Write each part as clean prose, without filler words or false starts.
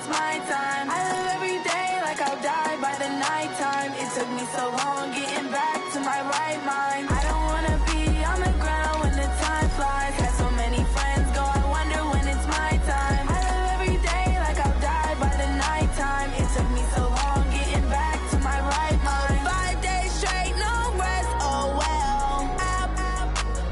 it's my time. I live every day like I'll die by the nighttime. It took me so long getting back to my right mind. I don't wanna be on the ground when the time flies. Had so many friends go, I wonder when it's my time. I live every day like I'll die by the nighttime. It took me so long getting back to my right mind. 5 days straight, no rest, oh well. I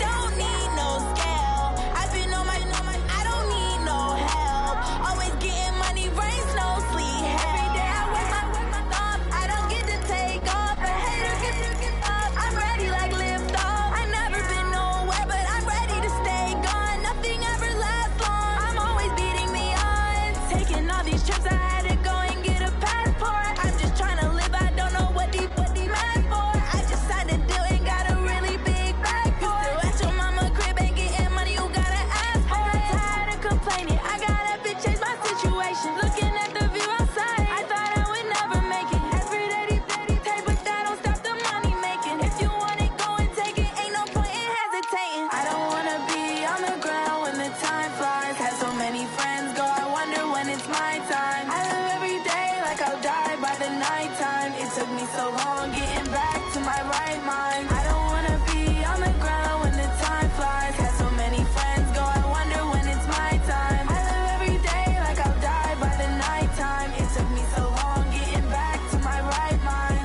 don't need no scale. I've been on my, I don't need no help. Always getting money, rains, no sleep. Every day I work my thumb. I don't get to take off. A hater get up. I'm ready like lift off. I never been nowhere, but I'm ready to stay gone. Nothing ever lasts long. I'm always beating me on. Taking all these trips, I had to go and get a passport. I'm just trying to live, I don't know what the mad for. I just signed a deal and got a really big bag for it. Still at your mama crib and getting money, you gotta ask for it. Tired of complaining, I gotta change my situation. Looking at the view outside, I thought I would never make it. Every day take, but that don't stop the money making. If you want it, go and take it, ain't no point in hesitating. I don't wanna be on the ground when the time flies. Had so many friends go, I wonder when it's my time. I live every day like I'll die by the nighttime. It took me so long getting back to my right mind. I don't wanna be on the ground when the time flies. Had so many friends go, I wonder when it's my time. I live every day like I'll die by the nighttime. It took me so long getting back to my right mind.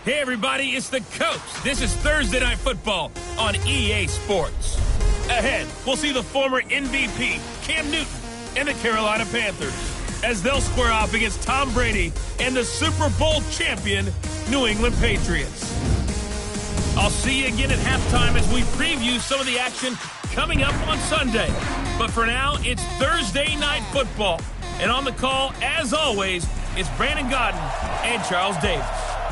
Hey everybody, it's the Coach. This is Thursday Night Football on EA Sports. Ahead, we'll see the former MVP, Cam Newton, and the Carolina Panthers as they'll square off against Tom Brady and the Super Bowl champion, New England Patriots. I'll see you again at halftime as we preview some of the action coming up on Sunday. But for now, it's Thursday Night Football. And on the call, as always, it's Brandon Godden and Charles Davis.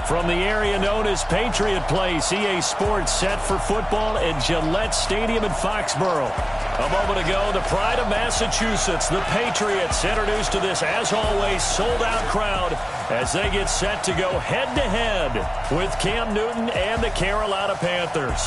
From the area known as Patriot Place, EA Sports set for football at Gillette Stadium in Foxborough. A moment ago, the pride of Massachusetts, the Patriots, introduced to this, as always, sold-out crowd as they get set to go head-to-head with Cam Newton and the Carolina Panthers.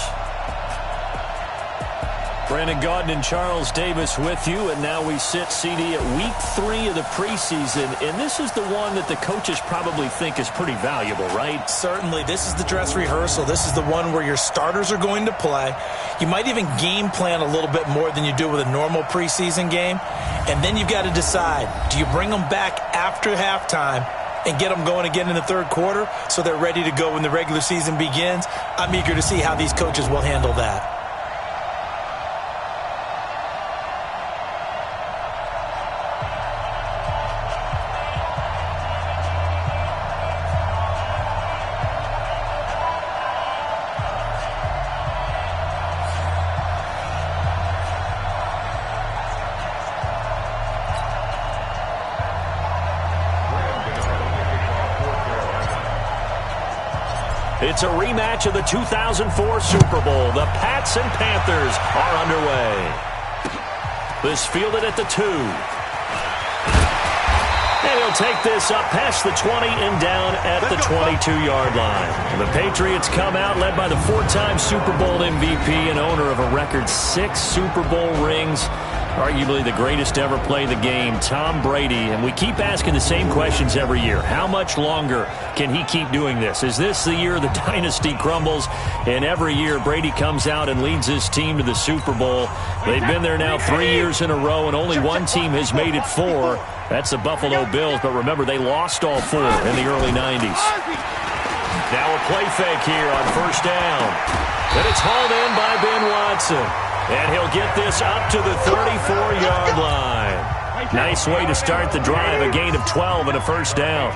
Brandon Gaudin and Charles Davis with you, and now we sit, CD, at week 3 of the preseason, and this is the one that the coaches probably think is pretty valuable, right? Certainly. This is the dress rehearsal. This is the one where your starters are going to play. You might even game plan a little bit more than you do with a normal preseason game, and then you've got to decide, do you bring them back after halftime and get them going again in the third quarter so they're ready to go when the regular season begins? I'm eager to see how these coaches will handle that. It's a rematch of the 2004 Super Bowl. The Pats and Panthers are underway. This fielded at the 2. And he'll take this up past the 20 and down at the 22-yard line. The Patriots come out led by the 4-time Super Bowl MVP and owner of a record 6 Super Bowl rings. Arguably the greatest to ever play the game, Tom Brady. And we keep asking the same questions every year. How much longer can he keep doing this? Is this the year the dynasty crumbles? And every year Brady comes out and leads his team to the Super Bowl. They've been there now 3 years in a row, and only one team has made it 4. That's the Buffalo Bills. But remember, they lost all 4 in the early 90s. Now a play fake here on first down. And it's hauled in by Ben Watson. And he'll get this up to the 34-yard line. Nice way to start the drive, a gain of 12 and a first down.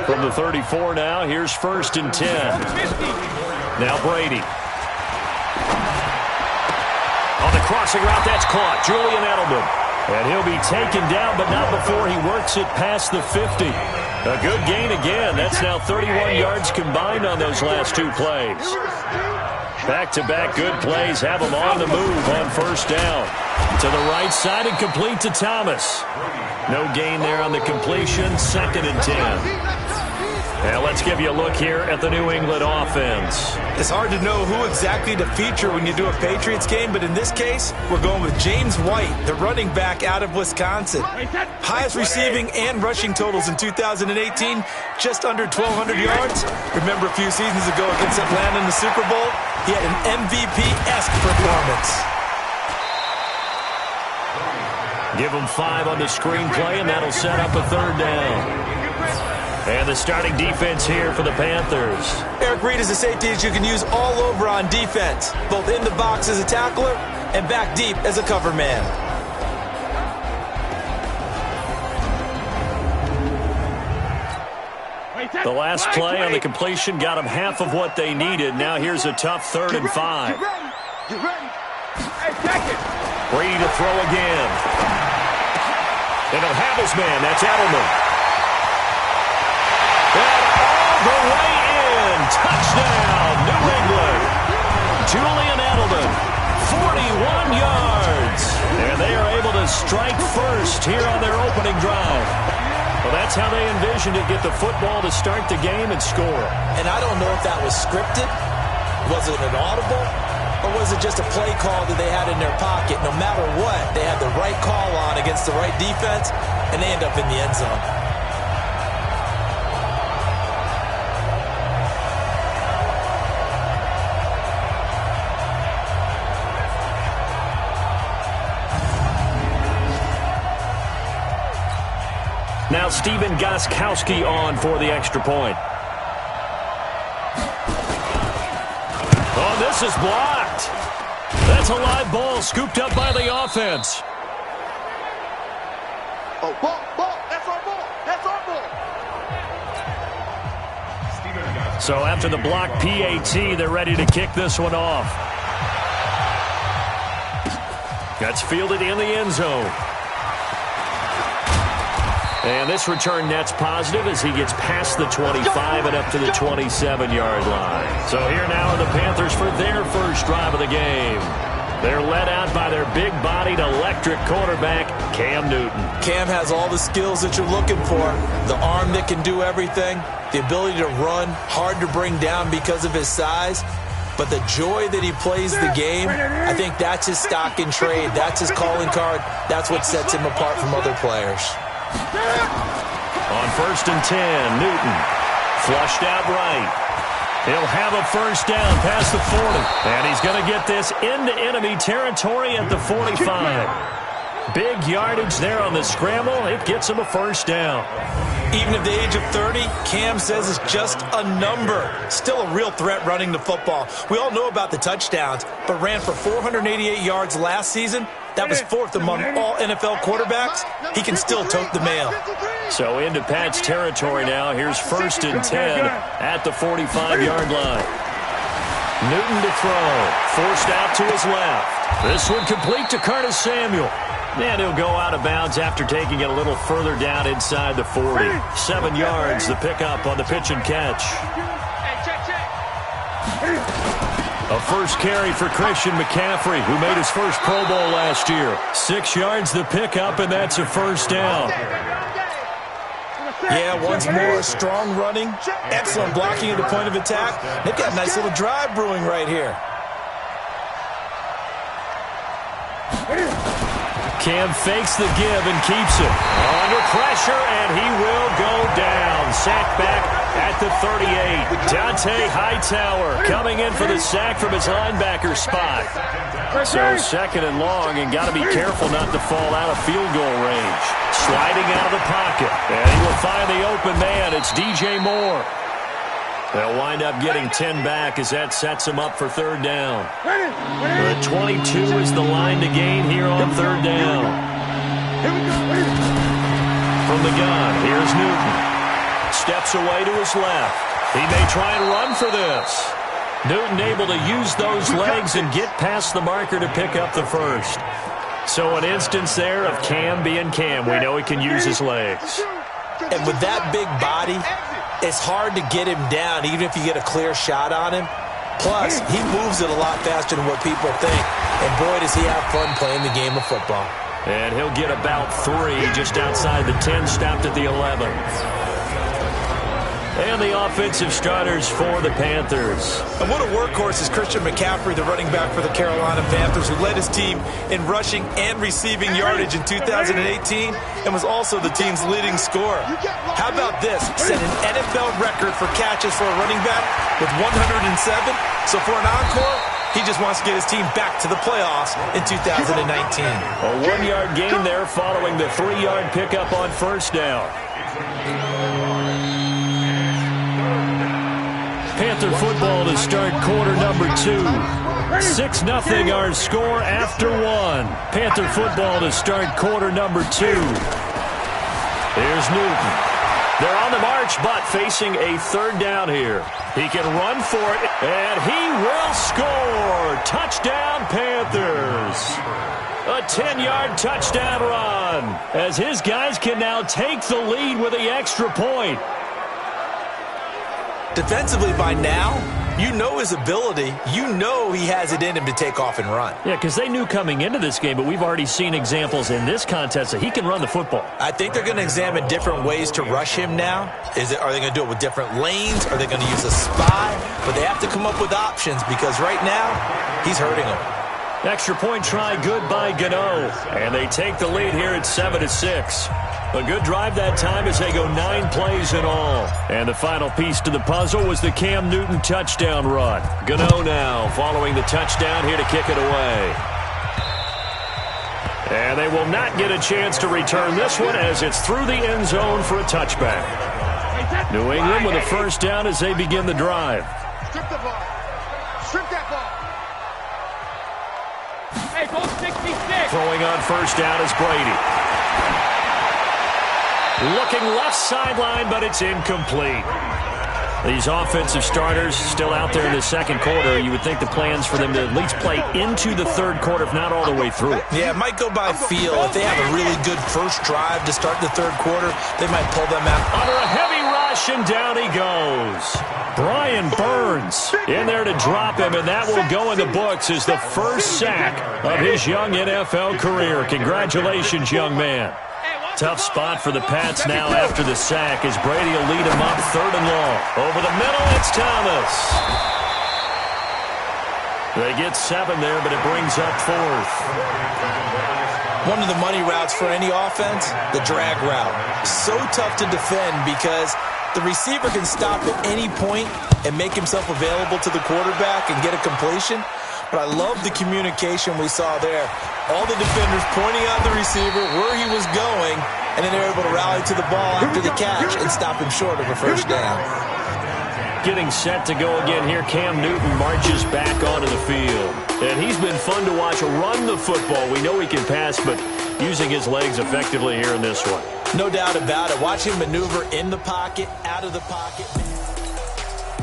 From the 34 now, here's 1st and 10. Now Brady. On the crossing route, that's caught. Julian Edelman. And he'll be taken down, but not before he works it past the 50. A good gain again. That's now 31 yards combined on those last 2 plays. Back-to-back good plays have them on the move on first down. To the right side and complete to Thomas. No gain there on the completion. 2nd and 10. And let's give you a look here at the New England offense. It's hard to know who exactly to feature when you do a Patriots game, but in this case, we're going with James White, the running back out of Wisconsin. Highest receiving and rushing totals in 2018, just under 1,200 yards. Remember a few seasons ago against Atlanta in the Super Bowl? He had an MVP-esque performance. Give him 5 on the screenplay, and that'll set up a 3rd down. And the starting defense here for the Panthers. Eric Reid is a safety that you can use all over on defense, both in the box as a tackler and back deep as a cover man. The last play on the completion got them half of what they needed. Now here's a tough 3rd and 5. Ready to throw again. And he'll have his man. That's Edelman. And all the way in. Touchdown, New England. Julian Edelman, 41 yards. And they are able to strike first here on their opening drive. Well, that's how they envisioned it, get the football to start the game and score. And I don't know if that was scripted. Was it an audible? Or was it just a play call that they had in their pocket? No matter what, they had the right call on against the right defense, and they end up in the end zone. Now Steven Gostkowski on for the extra point. Oh, this is blocked. That's a live ball scooped up by the offense. Oh, ball. That's our ball. That's our ball. So after the block PAT, they're ready to kick this one off. That's fielded in the end zone. And this return net's positive as he gets past the 25 and up to the 27-yard line. So here now are the Panthers for their first drive of the game. They're led out by their big-bodied electric quarterback, Cam Newton. Cam has all the skills that you're looking for. The arm that can do everything, the ability to run, hard to bring down because of his size. But the joy that he plays the game, I think that's his stock in trade. That's his calling card. That's what sets him apart from other players. On 1st and 10, Newton flushed out right. He'll have a first down past the 40. And he's going to get this into enemy territory at the 45. Big yardage there on the scramble. It gets him a first down. Even at the age of 30, Cam says it's just a number. Still a real threat running the football. We all know about the touchdowns, but ran for 488 yards last season. That was 4th among all NFL quarterbacks. He can still tote the mail. So into Pat's territory now. Here's 1st and 10 at the 45-yard line. Newton to throw. Forced out to his left. This one complete to Curtis Samuel. And he'll go out of bounds after taking it a little further down inside the 40. 7 yards, the pickup on the pitch and catch. A first carry for Christian McCaffrey, who made his first Pro Bowl last year. 6 yards, the pickup, and that's a first down. Yeah, once more, strong running, excellent blocking at the point of attack. They've got a nice little drive brewing right here. Cam fakes the give and keeps it. Under pressure, and he will go down. Sack back at the 38. Dante Hightower coming in for the sack from his linebacker spot. So 2nd and long, and got to be careful not to fall out of field goal range. Sliding out of the pocket, and he will find the open man. It's DJ Moore. They'll wind up getting 10 back as that sets him up for 3rd down. The 22 is the line to gain here on 3rd down. From the gun, here's Newton. Steps away to his left. He may try and run for this. Newton able to use those legs and get past the marker to pick up the first. So an instance there of Cam being Cam. We know he can use his legs. And with that big body, it's hard to get him down, even if you get a clear shot on him. Plus, he moves it a lot faster than what people think. And boy, does he have fun playing the game of football. And he'll get about 3 just outside the 10, stopped at the 11. And the offensive starters for the Panthers. And what a workhorse is Christian McCaffrey, the running back for the Carolina Panthers, who led his team in rushing and receiving yardage in 2018 and was also the team's leading scorer. How about this? Set an NFL record for catches for a running back with 107. So for an encore, he just wants to get his team back to the playoffs in 2019. A 1-yard gain there following the 3-yard pickup on first down. Panther football to start quarter number 2. 6-0 our score after 1. Panther football to start quarter number 2. Here's Newton. They're on the march, but facing a third down here. He can run for it, and he will score. Touchdown, Panthers. A 10-yard touchdown run, as his guys can now take the lead with the extra point. Defensively by now, you know his ability. You know he has it in him to take off and run. Yeah, because they knew coming into this game, but we've already seen examples in this contest that he can run the football. I think they're going to examine different ways to rush him now. Are they going to do it with different lanes? Are they going to use a spy? But they have to come up with options because right now, he's hurting them. Extra point try good by Gano. And they take the lead here at 7-6. A good drive that time as they go 9 plays in all. And the final piece to the puzzle was the Cam Newton touchdown run. Gano now following the touchdown here to kick it away. And they will not get a chance to return this one as it's through the end zone for a touchback. New England with a first down as they begin the drive. Strip the ball. Strip that ball. Hey, go 66. Throwing on first down is Brady. Looking left sideline, but it's incomplete. These offensive starters still out there in the second quarter. You would think the plans for them to at least play into the third quarter, if not all the way through. Yeah, it might go by feel. If they have a really good first drive to start the third quarter, they might pull them out. Under a heavy rush, and down he goes. Brian Burns in there to drop him, and that will go in the books as the first sack of his young NFL career. Congratulations, young man. Tough spot for the Pats now after the sack as Brady will lead him up 3rd and long. Over the middle, it's Thomas. They get 7 there, but it brings up 4th. One of the money routes for any offense, the drag route. So tough to defend because the receiver can stop at any point and make himself available to the quarterback and get a completion. But I love the communication we saw there. All the defenders pointing out the receiver, where he was going, and then they were able to rally to the ball after the catch and stop him short of a first down. Getting set to go again here, Cam Newton marches back onto the field. And he's been fun to watch run the football. We know he can pass, but using his legs effectively here in this one. No doubt about it. Watch him maneuver in the pocket, out of the pocket.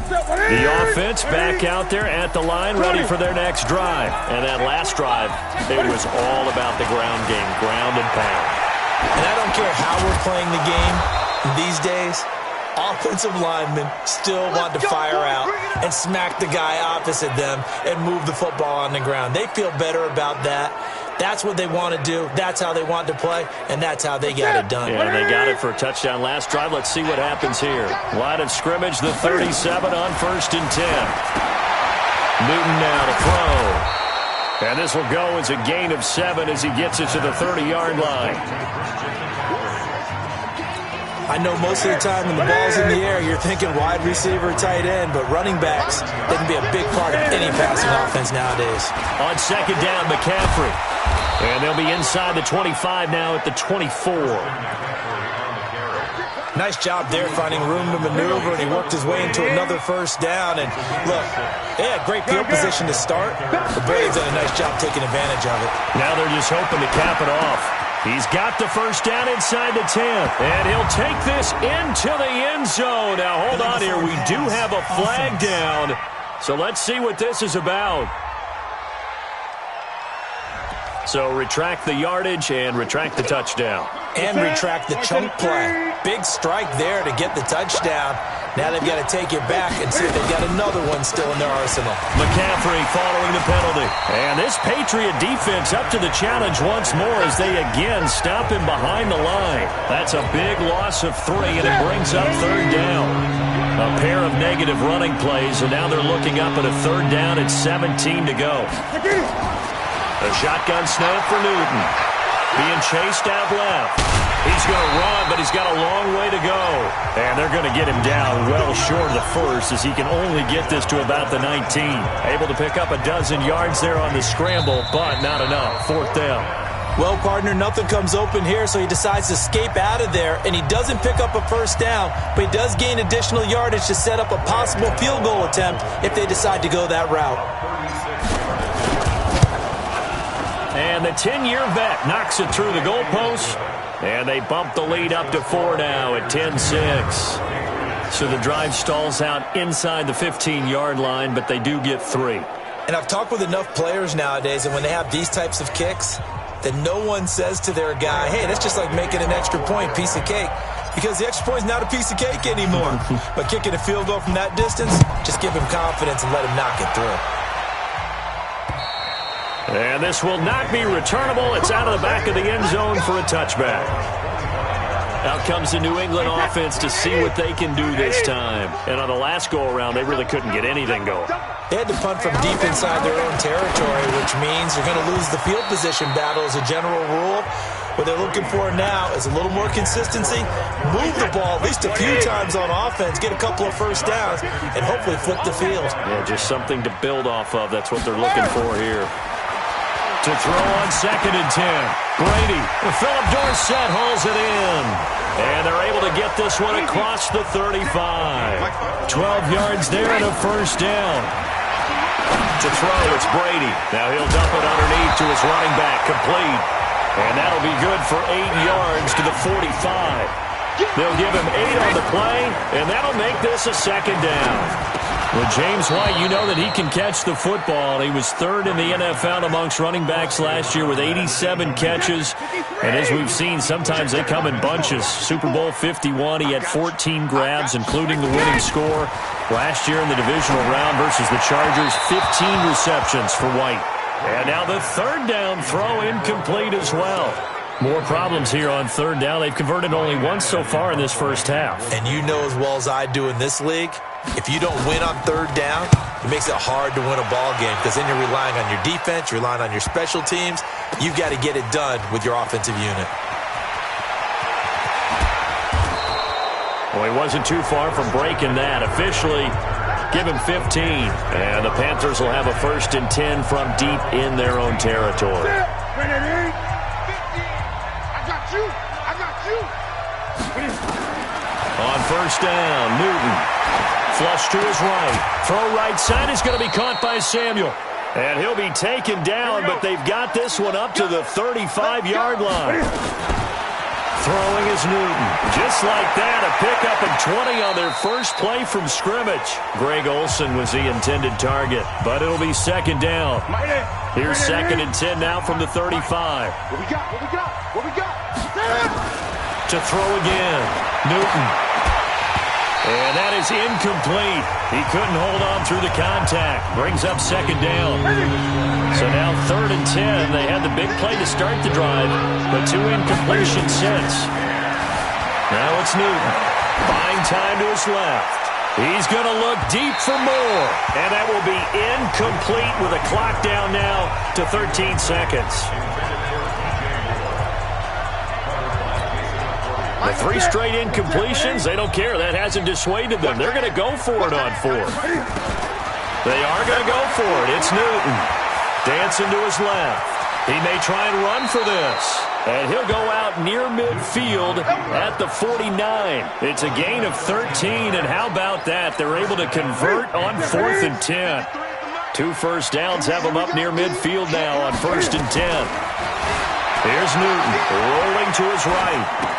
The offense back out there at the line, ready for their next drive. And that last drive, it was all about the ground game, ground and pound. And I don't care how we're playing the game these days, offensive linemen still want to fire out and smack the guy opposite them and move the football on the ground. They feel better about that. That's what they want to do. That's how they want to play, and that's how they got it done. Yeah, they got it for a touchdown last drive. Let's see what happens here. Line of scrimmage, the 37 on 1st and 10. Newton now to throw. And this will go as a gain of 7 as he gets it to the 30-yard line. I know most of the time when the ball's in the air, you're thinking wide receiver, tight end, but running backs, they can be a big part of any passing offense nowadays. On 2nd down, McCaffrey. And they'll be inside the 25 now at the 24. Nice job there finding room to maneuver, and he worked his way into another first down. And look, they had great field position to start, but Brady's done a nice job taking advantage of it. Now they're just hoping to cap it off. He's got the first down inside the 10, and he'll take this into the end zone. Now, hold on here. We do have a flag down, so let's see what this is about. So retract the yardage and retract the touchdown. And retract the chunk play. Big strike there to get the touchdown. Now they've got to take it back and see if they've got another one still in their arsenal. McCaffrey following the penalty. And this Patriot defense up to the challenge once more as they again stop him behind the line. That's a big loss of 3, and it brings up third down. A pair of negative running plays, and now they're looking up at a third down at 17 to go. A shotgun snap for Newton. Being chased out left. He's going to run, but he's got a long way to go. And they're going to get him down well short of the first as he can only get this to about the 19. Able to pick up a dozen yards there on the scramble, but not enough. Fourth down. Well, partner, nothing comes open here, so he decides to escape out of there, and he doesn't pick up a first down, but he does gain additional yardage to set up a possible field goal attempt if they decide to go that route. And the 10-year vet knocks it through the goalpost, and they bump the lead up to 4 now at 10-6. So the drive stalls out inside the 15-yard line, but they do get 3. And I've talked with enough players nowadays, and when they have these types of kicks, that no one says to their guy, hey, that's just like making an extra point, piece of cake. Because the extra point is not a piece of cake anymore. But kicking a field goal from that distance, just give him confidence and let him knock it through. And this will not be returnable. It's out of the back of the end zone for a touchback. Out comes the New England offense to see what they can do this time. And on the last go-around, they really couldn't get anything going. They had to punt from deep inside their own territory, which means you're going to lose the field position battle as a general rule. What they're looking for now is a little more consistency, move the ball at least a few times on offense, get a couple of first downs, and hopefully flip the field. Yeah, just something to build off of. That's what they're looking for here. To throw on 2nd and 10. Brady. Philip Dorsett hauls it in. And they're able to get this one across the 35. 12 yards there and a first down. To throw, it's Brady. Now he'll dump it underneath to his running back, complete. And that'll be good for 8 yards to the 45. They'll give him 8 on the play, and that'll make this a second down. Well, James White, you know that he can catch the football. He was 3rd in the NFL amongst running backs last year with 87 catches. And as we've seen, sometimes they come in bunches. Super Bowl 51, he had 14 grabs, including the winning score. Last year in the divisional round versus the Chargers, 15 receptions for White. And now the third down throw incomplete as well. More problems here on third down. They've converted only once so far in this first half. And you know as well as I do in this league, if you don't win on third down, it makes it hard to win a ball game because then you're relying on your defense, you're relying on your special teams. You've got to get it done with your offensive unit. Well, he wasn't too far from breaking that. Officially, give him 15. And the Panthers will have a 1st and 10 from deep in their own territory. On first down, Newton. Flush to his right. Throw right side is going to be caught by Samuel. And he'll be taken down, but they've got this one up to the 35-yard line. Throwing is Newton. Just like that, a pickup and 20 on their first play from scrimmage. Greg Olsen was the intended target, but it'll be second down. Here's 2nd and 10 now from the 35. What we got? To throw again, Newton. And that is incomplete. He couldn't hold on through the contact. Brings up second down. So now 3rd and 10. They had the big play to start the drive, but 2 incompletions since. Now it's Newton. Buying time to his left. He's going to look deep for more. And that will be incomplete with a clock down now to 13 seconds. The 3 straight incompletions, they don't care. That hasn't dissuaded them. They're going to go for it on 4th. They are going to go for it. It's Newton. Dancing to his left. He may try and run for this. And he'll go out near midfield at the 49. It's a gain of 13, and how about that? They're able to convert on 4th and 10. 2 first downs have them up near midfield now on 1st and 10. Here's Newton rolling to his right.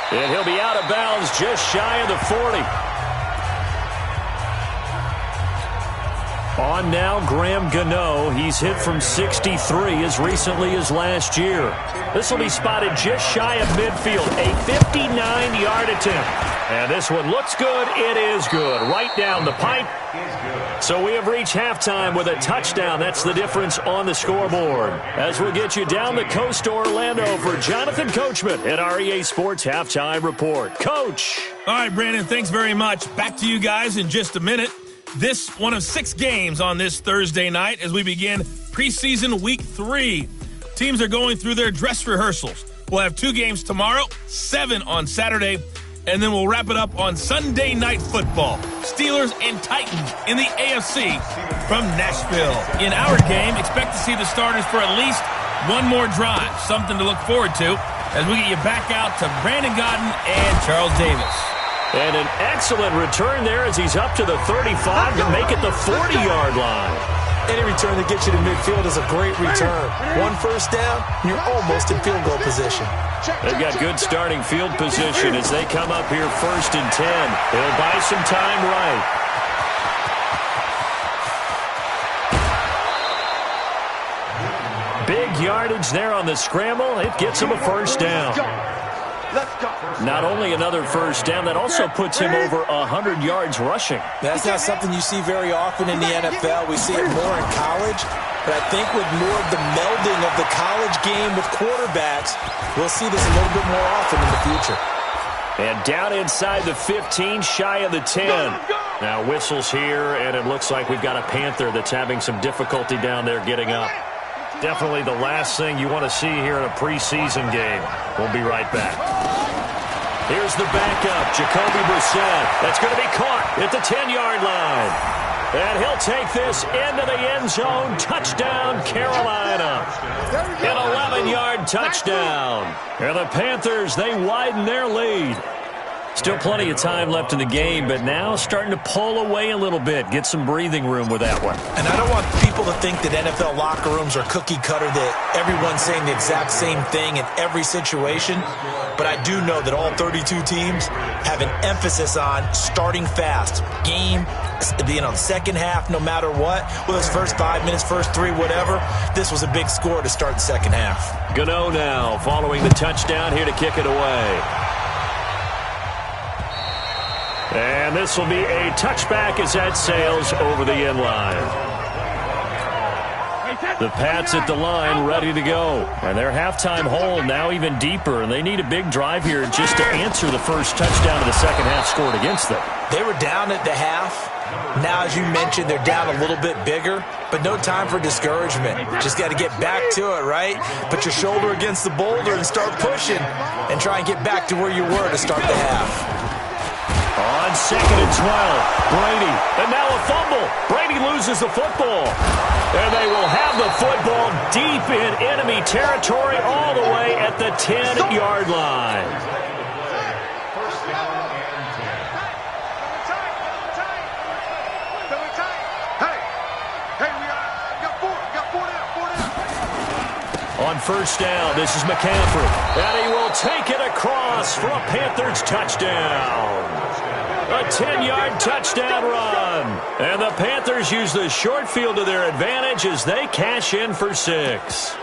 And he'll be out of bounds just shy of the 40. On now, Graham Gano. He's hit from 63 as recently as last year. This will be spotted just shy of midfield. A 59-yard attempt. And this one looks good. It is good. Right down the pipe. So we have reached halftime with a touchdown. That's the difference on the scoreboard. As we'll get you down the coast to Orlando for Jonathan Coachman at our EA Sports Halftime Report. Coach. All right, Brandon, thanks very much. Back to you guys in just a minute. This one of 6 games on this Thursday night as we begin preseason week 3. Teams are going through their dress rehearsals. We'll have 2 games tomorrow, 7 on Saturday, and then we'll wrap it up on Sunday Night Football. Steelers and Titans in the AFC from Nashville. In our game, expect to see the starters for at least one more drive, something to look forward to as we get you back out to Brandon Godden and Charles Davis. And an excellent return there as he's up to the 35 to make it the 40-yard line. Any return that gets you to midfield is a great return. 1 first down, you're almost in field goal position. They've got good starting field position as they come up here 1st and 10. They'll buy some time right. Big yardage there on the scramble. It gets him a first down. Not only another first down, that also puts him over 100 yards rushing. That's not something you see very often in the NFL. We see it more in college. But I think with more of the melding of the college game with quarterbacks, we'll see this a little bit more often in the future. And down inside the 15, shy of the 10. Now whistles here, and it looks like we've got a Panther that's having some difficulty down there getting up. Definitely the last thing you want to see here in a preseason game. We'll be right back. Here's the backup, Jacoby Brissett. That's going to be caught at the 10-yard line. And he'll take this into the end zone. Touchdown, Carolina. An 11-yard touchdown. And the Panthers, they widen their lead. Still plenty of time left in the game, but now starting to pull away a little bit. Get some breathing room with that one. And I don't want people to think that NFL locker rooms are cookie cutter, that everyone's saying the exact same thing in every situation. But I do know that all 32 teams have an emphasis on starting fast. Game, the second half, no matter what. Whether it's first 5 minutes, first 3, whatever. This was a big score to start the second half. Gano now following the touchdown here to kick it away. And this will be a touchback as that sails over the end line. The Pats at the line ready to go. And their halftime hole now even deeper. And they need a big drive here just to answer the first touchdown of the second half scored against them. They were down at the half. Now, as you mentioned, they're down a little bit bigger. But no time for discouragement. Just got to get back to it, right? Put your shoulder against the boulder and start pushing. And try and get back to where you were to start the half. On 2nd and 12, Brady, and now a fumble. Brady loses the football. And they will have the football deep in enemy territory all the way at the 10-yard line. On first down, this is McCaffrey. And he will take it across for a Panthers touchdown. A 10-yard touchdown run. And the Panthers use the short field to their advantage as they cash in for 6.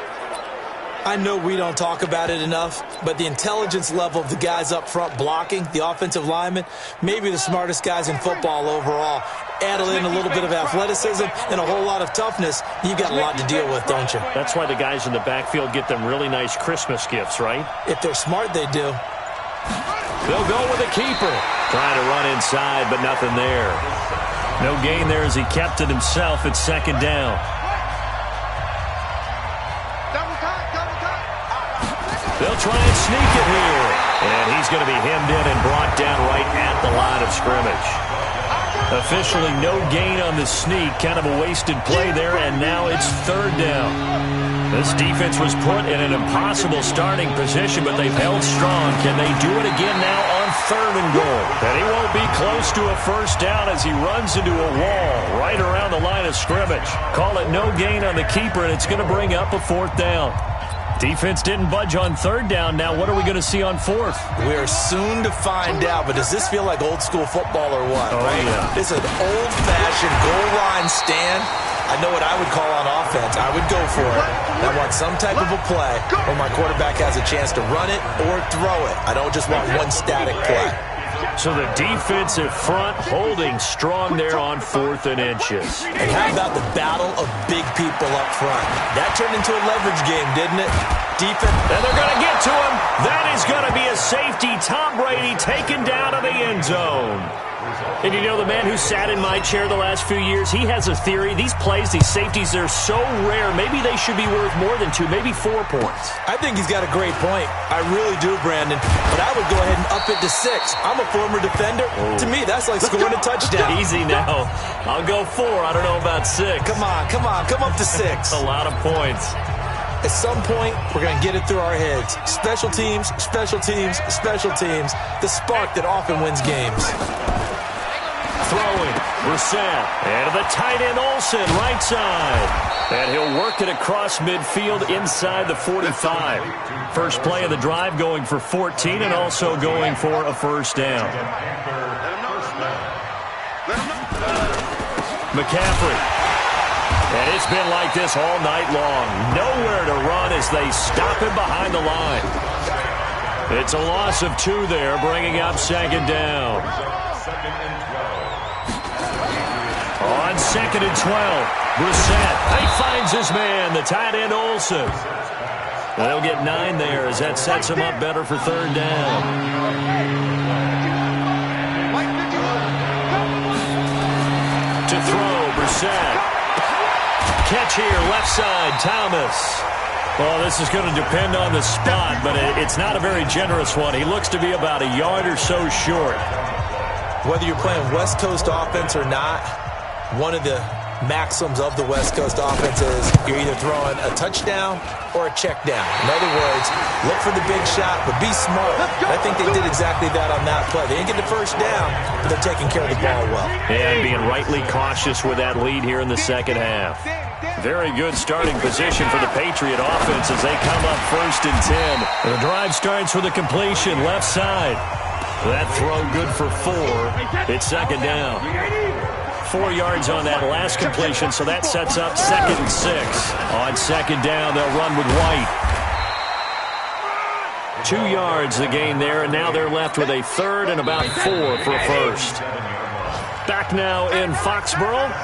I know we don't talk about it enough, but the intelligence level of the guys up front blocking, the offensive linemen, maybe the smartest guys in football overall. Add in a little bit of athleticism and a whole lot of toughness, you've got a lot to deal with, don't you? That's why the guys in the backfield get them really nice Christmas gifts, right? If they're smart, they do. They'll go with a keeper. Trying to run inside, but nothing there. No gain there as he kept it himself at 2nd down. They'll try and sneak it here. And he's going to be hemmed in and brought down right at the line of scrimmage. Officially no gain on the sneak. Kind of a wasted play there, and now it's 3rd down. This defense was put in an impossible starting position, but they've held strong. Can they do it again now on 3rd and goal? And he won't be close to a first down as he runs into a wall right around the line of scrimmage. Call it no gain on the keeper, and it's going to bring up a 4th down. Defense didn't budge on third down. Now what are we going to see on fourth? We are soon to find out, but does this feel like old school football or what? Oh, right? Yeah. This is an old-fashioned goal line stand. I know what I would call on offense. I would go for it. I want some type of a play where my quarterback has a chance to run it or throw it. I don't just want one static play. So the defensive front holding strong there on 4th and inches. And how about the battle of big people up front? That turned into a leverage game, didn't it? Defense. And they're going to get to him. That is going to be a safety. Tom Brady taken down to the end zone. And you know, the man who sat in my chair the last few years, he has a theory. These plays, these safeties, they're so rare. Maybe they should be worth more than 2, maybe 4 points. I think he's got a great point. I really do, Brandon. But I would go ahead and up it to 6. I'm a former defender. Oh. To me, that's like scoring a touchdown. Easy now. I'll go 4. I don't know about 6. Come on. Come up to 6. A lot of points. At some point, we're going to get it through our heads. Special teams, special teams, special teams. The spark that often wins games. Throwing, Brissett, and to the tight end Olsen, right side. And he'll work it across midfield inside the 45. First play of the drive going for 14 and also going for a first down. McCaffrey. And it's been like this all night long. Nowhere to run as they stop him behind the line. It's a loss of 2 there, bringing up second down. On 2nd and 12, Brissett. He finds his man, the tight end Olsen. They'll get 9 there as that sets him up better for third down. To throw, Brissett. Catch here, left side, Thomas. Well, this is going to depend on the spot, but it's not a very generous one. He looks to be about a yard or so short. Whether you're playing West Coast offense or not, one of the maxims of the West Coast offense is you're either throwing a touchdown or a check down. In other words, look for the big shot, but be smart. I think they did exactly that on that play. They didn't get the first down, but they're taking care of the ball well. And being rightly cautious with that lead here in the second half. Very good starting position for the Patriot offense as they come up 1st and 10. The drive starts with a completion, left side. That throw good for 4. It's second down. 4 yards on that last completion, so that sets up 2nd and 6. On second down, they'll run with White. 2 yards the gain there, and now they're left with a 3rd and about 4 for a first. Back now in Foxborough.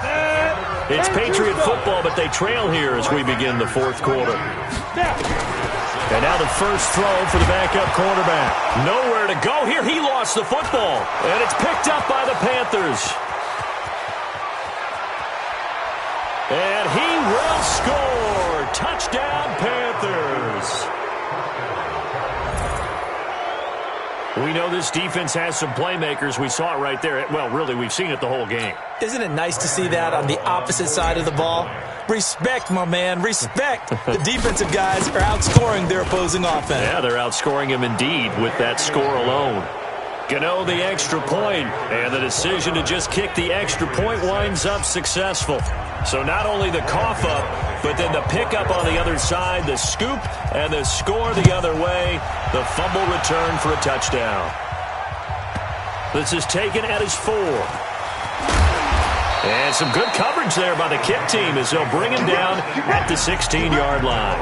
It's Patriot football, but they trail here as we begin the 4th quarter. And now the first throw for the backup quarterback. Nowhere to go here. He lost the football, and it's picked up by the Panthers. And he will score. Touchdown, Panthers. We know this defense has some playmakers. We saw it right there. Well, really, we've seen it the whole game. Isn't it nice to see that on the opposite side of the ball? Respect, my man, respect. The defensive guys are outscoring their opposing offense. Yeah, they're outscoring him indeed with that score alone. Gano the extra point, and the decision to just kick the extra point winds up successful. So not only the cough up, but then the pickup on the other side, the scoop, and the score the other way, the fumble return for a touchdown. This is taken at his 4. And some good coverage there by the kick team as they'll bring him down at the 16-yard line.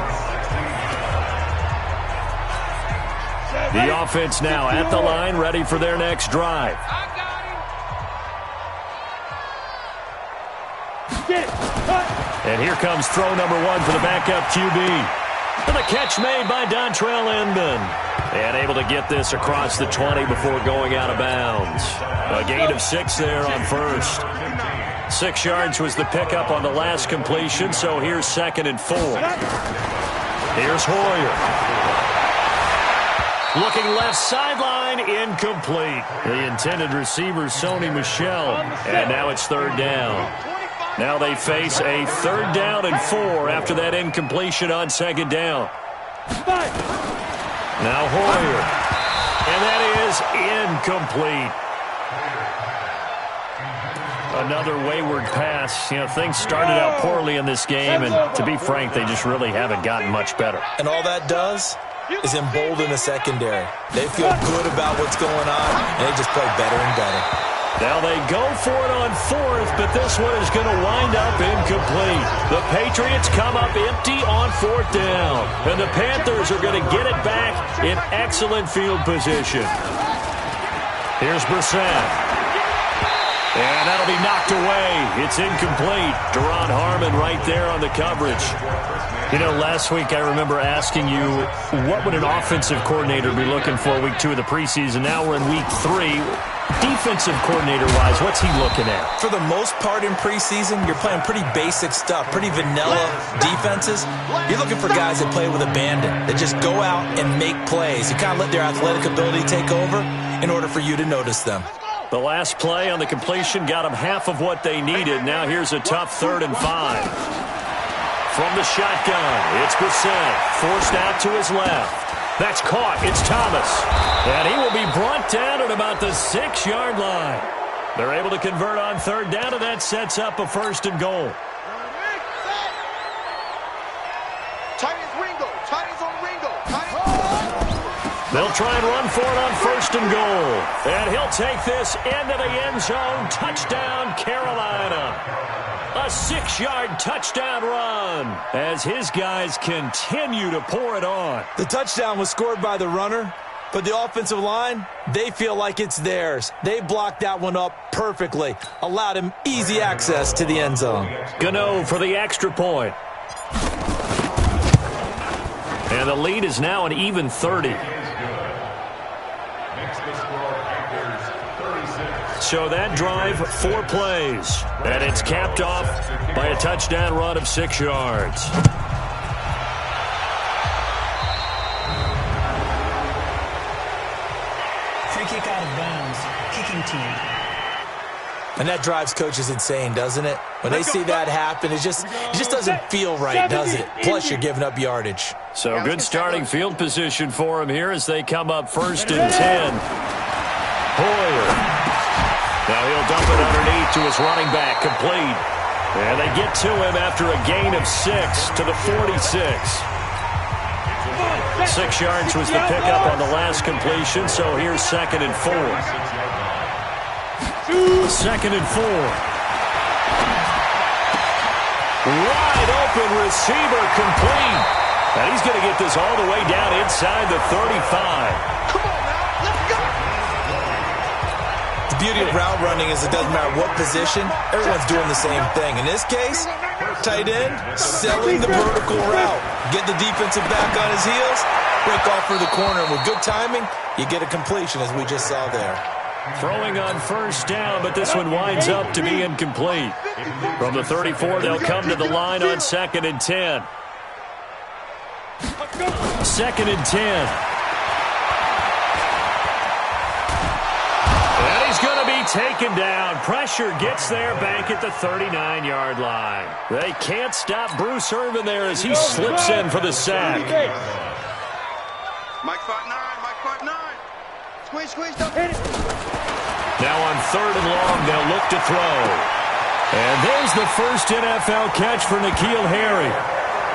The offense now at the line, ready for their next drive. And here comes throw number 1 for the backup QB. And the catch made by Dontrell Inman. And able to get this across the 20 before going out of bounds. A gain of 6 there on first. 6 yards was the pickup on the last completion, so here's 2nd and 4. Here's Hoyer. Looking left sideline, incomplete. The intended receiver, Sony Michel. And now it's 3rd down. Now they face a 3rd down and 4 after that incompletion on 2nd down. Now Hoyer. And that is incomplete. Another wayward pass. You know, things started out poorly in this game, and to be frank, they just really haven't gotten much better. And all that does is embolden the secondary. They feel good about what's going on, and they just play better and better. Now they go for it on fourth, but this one is going to wind up incomplete. The Patriots come up empty on fourth down, and the Panthers are going to get it back in excellent field position. Here's Brissett. And that'll be knocked away. It's incomplete. Deron Harmon right there on the coverage. You know, last week I remember asking you, what would an offensive coordinator be looking for week 2 of the preseason? Now we're in week 3. Defensive coordinator-wise, what's he looking at? For the most part in preseason, you're playing pretty basic stuff, pretty vanilla defenses. You're looking for guys that play with abandon, that just go out and make plays. You kind of let their athletic ability take over in order for you to notice them. The last play on the completion got them half of what they needed. Now here's a tough 3rd and 5. From the shotgun, it's Brissett. Forced out to his left. That's caught. It's Thomas. And he will be brought down at about the 6-yard line. They're able to convert on 3rd down, and that sets up a 1st and goal. Tight is Ringo. Tight is on Ringo. They'll try and run for it on 1st and goal. And he'll take this into the end zone. Touchdown, Carolina. A 6-yard touchdown run as his guys continue to pour it on. The touchdown was scored by the runner, but the offensive line, they feel like it's theirs. They blocked that one up perfectly, allowed him easy access to the end zone. Gano for the extra point. And the lead is now an even 30. So that drive, 4 plays. And it's capped off by a touchdown run of 6 yards. Free kick out of bounds. Kicking team. And that drives coaches insane, doesn't it? When they see that happen, it just doesn't feel right, does it? Plus, you're giving up yardage. So good starting field position for him here as they come up 1st and 10. Hoyer. Now he'll dump it underneath to his running back, complete. And they get to him after a gain of 6 to the 46. 6 yards was the pickup on the last completion, so here's 2nd and 4. 2nd and 4. Wide open receiver, complete. And he's going to get this all the way down inside the 35. The beauty of route running is it doesn't matter what position, everyone's doing the same thing. In this case, tight end, selling the vertical route. Get the defensive back on his heels, break off for the corner, and with good timing, you get a completion as we just saw there. Throwing on 1st down, but this one winds up to be incomplete. From the 34, they'll come to the line on 2nd and 10. 2nd and 10. And he's going to be taken down. Pressure gets there back at the 39-yard line. They can't stop Bruce Irvin there as he slips in for the sack. Mike 5'9", Mike 5'9". Squeeze, don't hit it. Now on 3rd and long, they'll look to throw. And there's the first NFL catch for N'Keal Harry.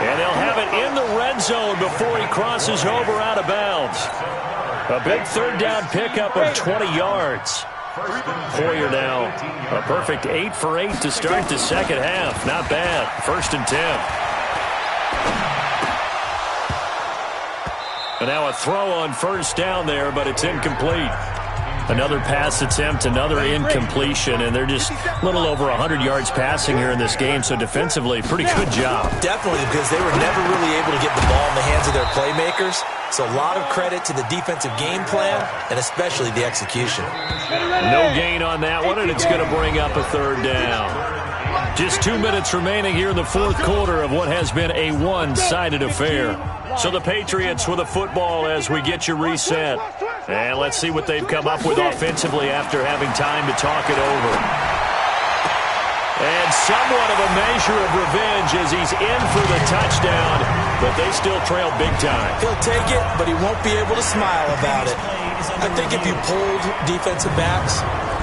And they'll have it in the red zone before he crosses over out of bounds. A big 3rd down pickup of 20 yards. Hoyer now a perfect 8 for 8 to start the 2nd half. Not bad. 1st and 10. And now a throw on 1st down there, but it's incomplete. Another pass attempt, another incompletion, and they're just a little over 100 yards passing here in this game, so defensively, pretty good job. Definitely, because they were never really able to get the ball in the hands of their playmakers. So a lot of credit to the defensive game plan, and especially the execution. No gain on that one, and it's going to bring up a 3rd down. Just 2 minutes remaining here in the 4th quarter of what has been a one-sided affair. So the Patriots with a football as we get you reset. And let's see what they've come up with offensively after having time to talk it over. And somewhat of a measure of revenge as he's in for the touchdown, but they still trail big time. He'll take it, but he won't be able to smile about it. I think if you pulled defensive backs,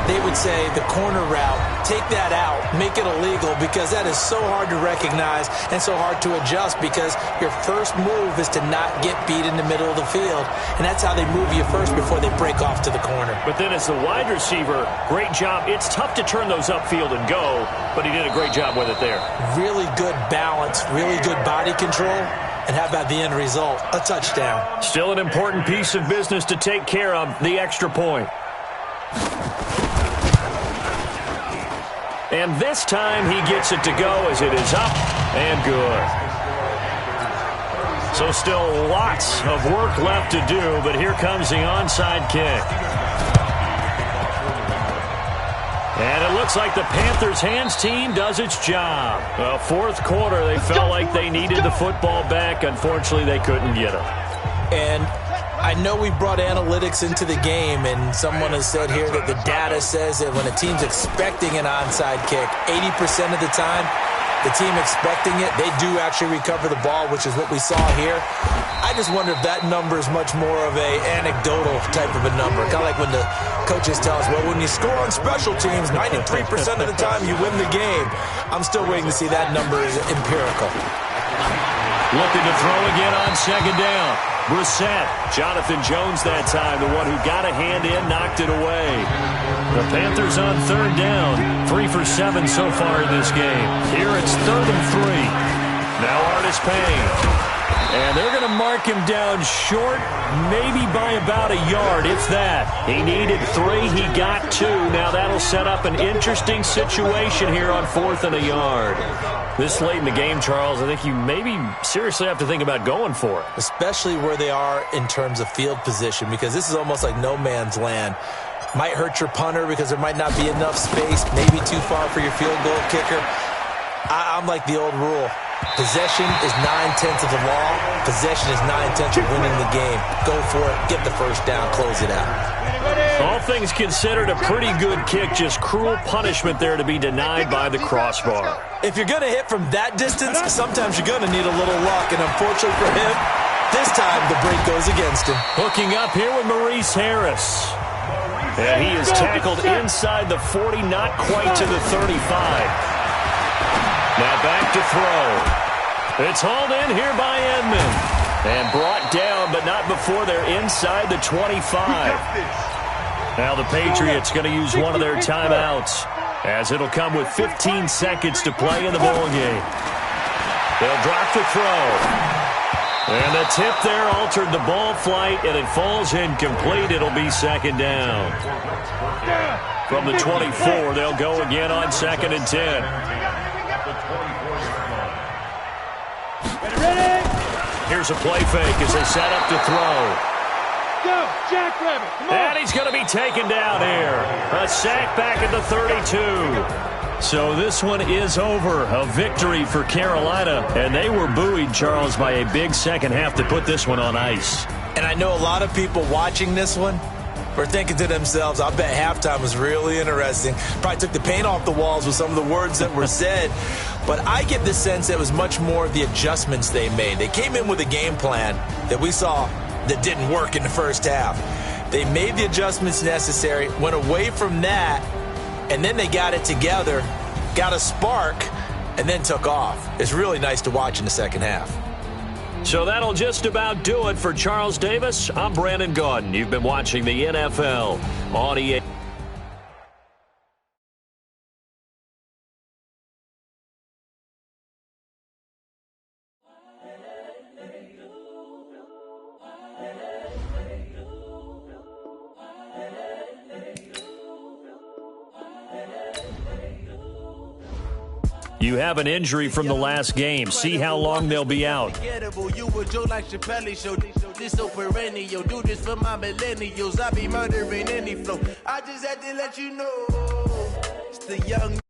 they would say the corner route, take that out, make it illegal, because that is so hard to recognize and so hard to adjust, because your first move is to not get beat in the middle of the field, and that's how they move you first before they break off to the corner. But then as the wide receiver, great job. It's tough to turn those upfield and go, but he did a great job with it there. Really good balance, really good body control. And how about the end result? A touchdown. Still an important piece of business to take care of, the extra point. And this time he gets it to go as it is up and good. So still lots of work left to do, but here comes the onside kick. And it looks like the Panthers' hands team does its job. Well, fourth quarter, they felt like they needed the football back. Unfortunately, they couldn't get it. And I know we brought analytics into the game, and someone has said here that the data says that when a team's expecting an onside kick, 80% of the time, the team expecting it, they do actually recover the ball, which is what we saw here. I just wonder if that number is much more of a anecdotal type of a number. Kind of like when the coaches tell us, well, when you score on special teams, 93% of the time you win the game. I'm still waiting to see that number is empirical. Looking to throw again on second down. Brissett, Jonathan Jones that time, the one who got a hand in, knocked it away. The Panthers on third down, 3 for 7 so far in this game. Here it's 3rd and 3. Now Artis Payne. And they're going to mark him down short, maybe by about a yard, if that. He needed 3, he got 2. Now that'll set up an interesting situation here on 4th and a yard. This late in the game, Charles, I think you maybe seriously have to think about going for it. Especially where they are in terms of field position, because this is almost like no man's land. Might hurt your punter because there might not be enough space, maybe too far for your field goal kicker. I'm like the old rule. Possession is 9/10 of the law. Possession is 9/10 of winning the game. Go for it. Get the first down. Close it out. All things considered, a pretty good kick. Just cruel punishment there to be denied by the crossbar. If you're going to hit from that distance, sometimes you're going to need a little luck. And unfortunately for him, this time the break goes against him. Hooking up here with Maurice Harris. And he is tackled inside the 40, not quite to the 35. Now back to throw. It's hauled in here by Edmond. And brought down, but not before they're inside the 25. Now the Patriots going to use one of their timeouts, as it'll come with 15 seconds to play in the ball game. They'll drop the throw. And the tip there altered the ball flight, and it falls incomplete. It'll be second down. From the 24, they'll go again on 2nd and 10. Here's a play fake as they set up to throw. Go, Jackrabbit, come on. And he's going to be taken down here. A sack back at the 32. So this one is over. A victory for Carolina. And they were buoyed, Charles, by a big second half to put this one on ice. And I know a lot of people watching this one were thinking to themselves, I bet halftime was really interesting. Probably took the paint off the walls with some of the words that were said. But I get the sense that it was much more of the adjustments they made. They came in with a game plan that we saw that didn't work in the first half. They made the adjustments necessary, went away from that, and then they got it together, got a spark, and then took off. It's really nice to watch in the second half. So that'll just about do it for Charles Davis. I'm Brandon Gaudin. You've been watching the NFL on EA. You have an injury from the last game. See how long they'll be out. You a joke like Chappelle show. This so perennial. Do this for my millennials. I be murdering any flow. I just had to let you know. It's the young